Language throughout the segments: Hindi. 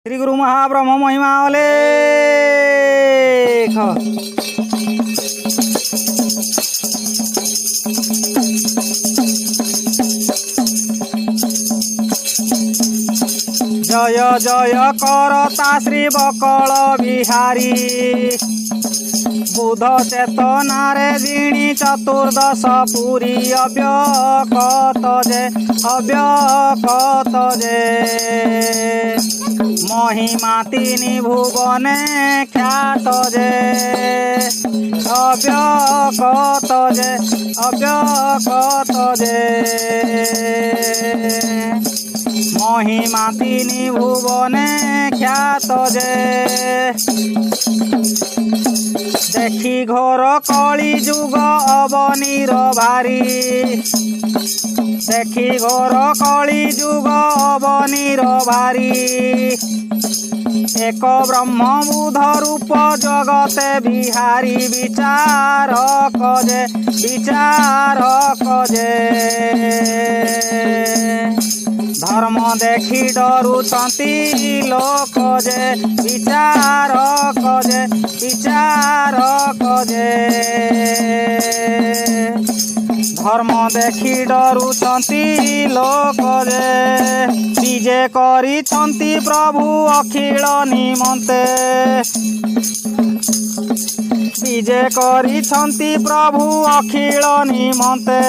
श्री गुरु महाब्रह्म महिमा अलेख। जय जय करता श्री बकल बिहारी बुध चेतनारे जिणी चतुर्दश पुरी अव्यक्त जे महिमा तीनि भुवने ख्यात जे अव्यक्त जे महिमा तीनि भुवने ख्यात जे देखी घोर कली जुग अवनीर भारी देखी घोर कली जुग अवनीर भारी एक ब्रह्म बुध रूप जगते बिहारी विचार कजे धर्म देखी डरुचंती लोक जे विचार कजे धर्म देखी डरुचंती लोक जे विजे करिछंती प्रभु अखिल निमंते विजे करिछंती प्रभु अखिल निमंते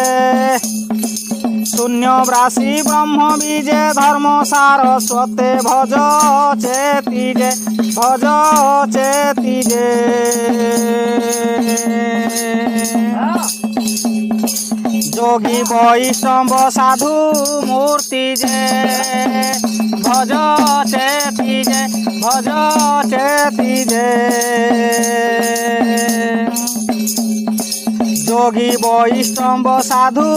शून्यव्रासी ब्रह्म बीजे धर्म सारस्वते भज चेती जे जोगी वैष्णव साधु मूर्ति जे भज चेती जे जोगी वैष्णव साधु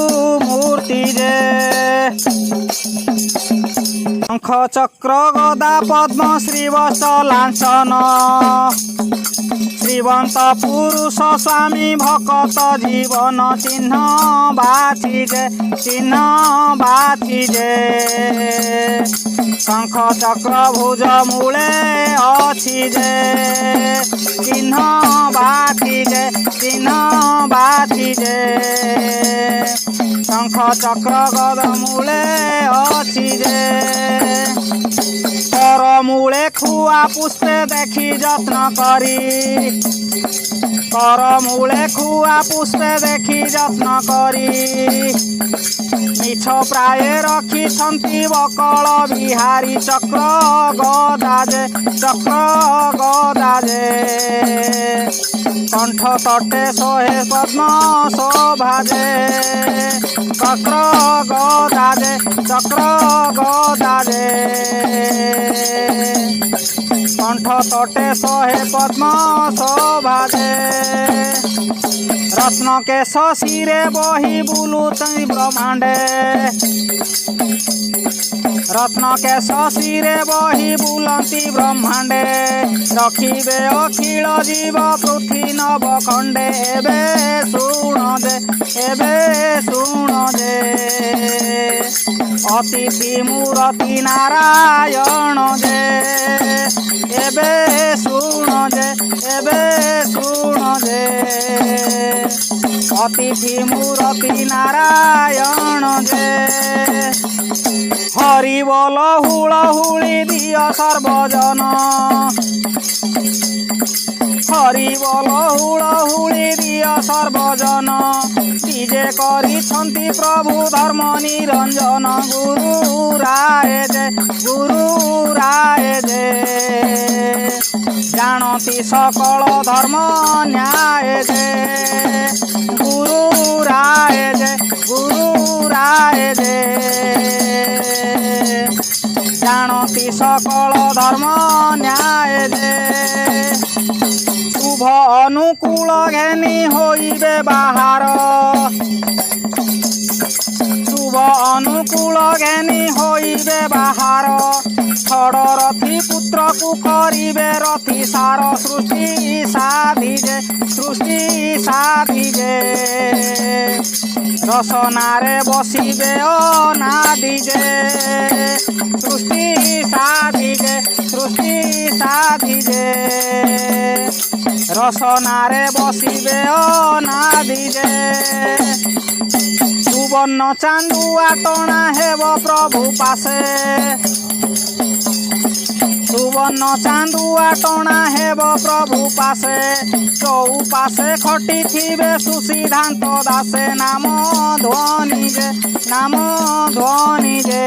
मूर्ति जे शंख चक्र गदा पद्म श्रीवत्स लांछन श्रीवंत पुरुष स्वामी भक्त जीवन चिन्ह बाची जे शंख चक्र भुज मूले अछि जे चिन्ह बाची जे शंख चक्र गद मूले अछि जे पर मूले खुआ पुष्पे देखी जत्न करी कर मूले खुआ पुष्पे देखी जत्न करी मिछ प्राय रखिछंती बकल बिहारी चक्र गदा जे कंठ तटे सोहे पद्म शोभा जे चक्र गदा जे कंठ तटे सोहे पद्म शोभा जे रत्न केश शिरे बही बुलुचंती ब्रह्मांडे रत्न केश शिरे बही बुलंती ब्रह्मांडे रखिबे अखिल जीव पृथ्वी नव खंडे एबे शुण जे अतिथि मूर्ति नारायण जे एबे शुण जे अतिथि मूर्ति नारायण जे हरि बोल हुलहुली दिय सर्वजन हरि बोल हुलहुली दिय सर्वजन विजे करिछंती प्रभु धर्म निरंजन गुरु राय जे जानती सकल धर्म न्याय जे गुरु राय जे जानती सकल धर्म न्याय जे शुभ अनुकूल घेनी होइबे बाहार शुभ अनुकूल घेनी होइबे बाहार छड़ रथी पुत्र को करिबे रथी सार सृष्टि साधी जे रसनारे बसिबे अनादि जे सृष्टि साधि जे सृष्टि साधि जे रसनारे बसिबे अनादि जे सुवर्ण चांदुआ टणा हेब प्रभु पासे सुवर्ण चांदुआ टणा हेब प्रभु पासे चौपासे खटी थिबे सुसिद्धांत दासे नाम ध्वनि जे नाम ध्वनि जे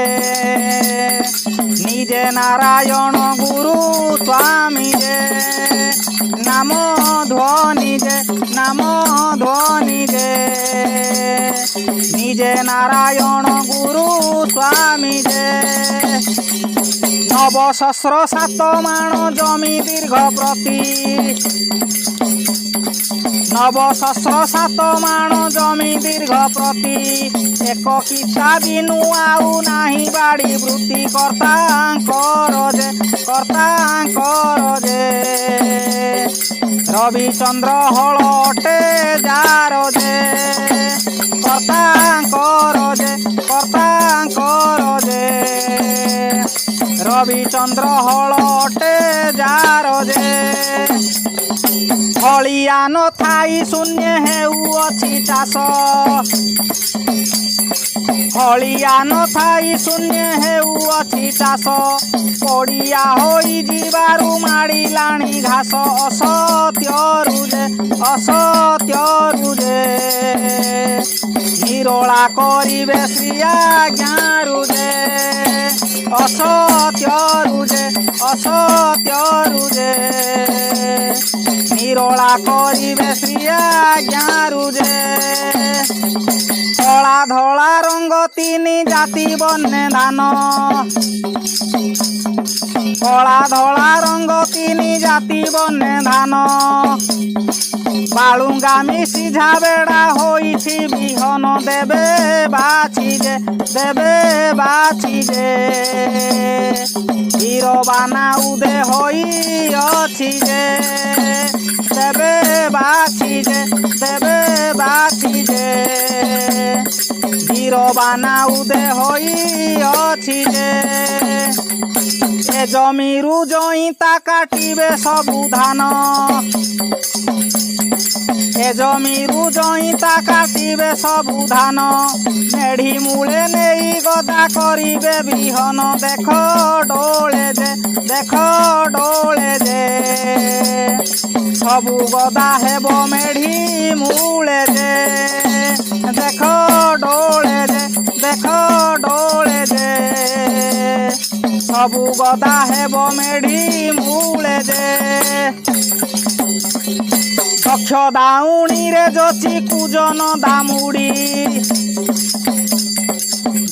निजे नारायण गुरु स्वामी जे नाम ध्वनि जे नाम ध्वनि जे निजे नारायण गुरु स्वामी जे नव सहस्र सात माण जमी दीर्घ प्रति नव सहस्र सात माण जमी दीर्घ प्रति एक किता बिनु आउ नाही बाड़ी वृत्ति कर्तांकर जे रविचंद्र हल अटे जार जे कर्तांकर जे रविचंद्र हल अटे जार जे हलिया न थाई शून्य हेउअछि चाष हलिया न थाई शून्य हेउअछि चाष पड़िया होई जीवारु माड़िलाणी घास असत्यरु जे निरोला करिबे श्री आज्ञारु जे असत्यरु जे निरोला करिबे श्री आज्ञारु जे कला धला रंग तीनी जाति बन्ने धान कला धला रंग तीनी जाति बन्ने धान बालुंगा मिसिझा बेड़ा होइछि बिहन देबे बाछि जे हीरोबाना उदे होई अछि जे देबे बाछि जे हीरोबाना उदे होई अछि जे ए जमीरु जईता काटिबे सबु धान ए जमीरु जईता काटिबे सबु धान मेढ़ी मूले नेई गदा करिबे बिहन देख डोले जे सबु गदा हेब मेढ़ी मूले जे देख डोले जे सबु गदा हेब मेढ़ी मूले जे दक्ष दाउणी रे जोची कुजन दामुड़ी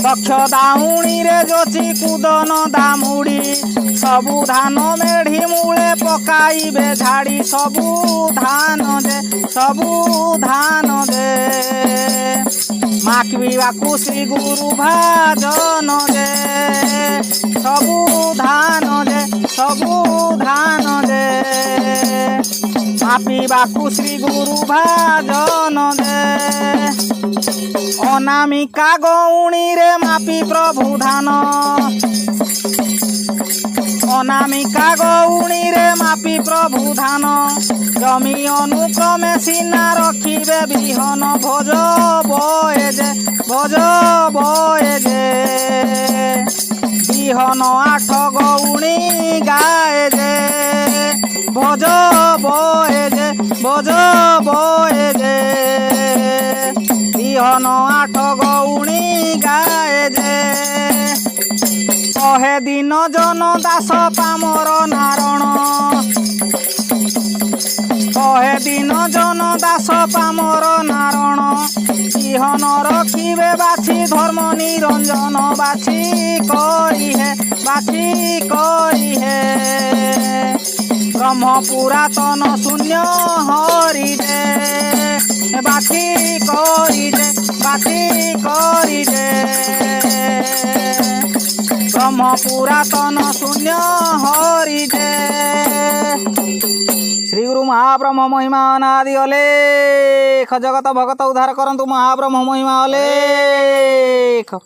दक्ष दाउणी रे जोची कुदन दामुड़ी सबु धान मेढ़ी मूले पकाइबे झाड़ी सबु धान जे माकिबाकु श्री गुरु भाजन जे सबु धान जे मापिबाकु श्री गुरु भाजन जे अनामिका गौणी रे मापी प्रभु धान अनामिका गौणी रे मापी प्रभु धान जमी अनुक्रमे सीना रखिबे बिहन भोज बए जे बिहन 8 गौणी गाए जे भोज बए जे बिहन 8 गौणी गाए जे कहे दिन जन दास पामर नारण कहे दिन जन दास पामर नारण बिहन रखिबे बाछि धर्म निरंजन बाछि करिहे ब्रह्म पुरातन शून्य हरि जे बाछि करिजे ब्रह्म पुरातन शून्य हरि जय। श्री गुरु महाब्रह्म महिमा अनादि अलेख। जगत भगत उद्धार करंतु महाब्रह्म महिमा अलेख।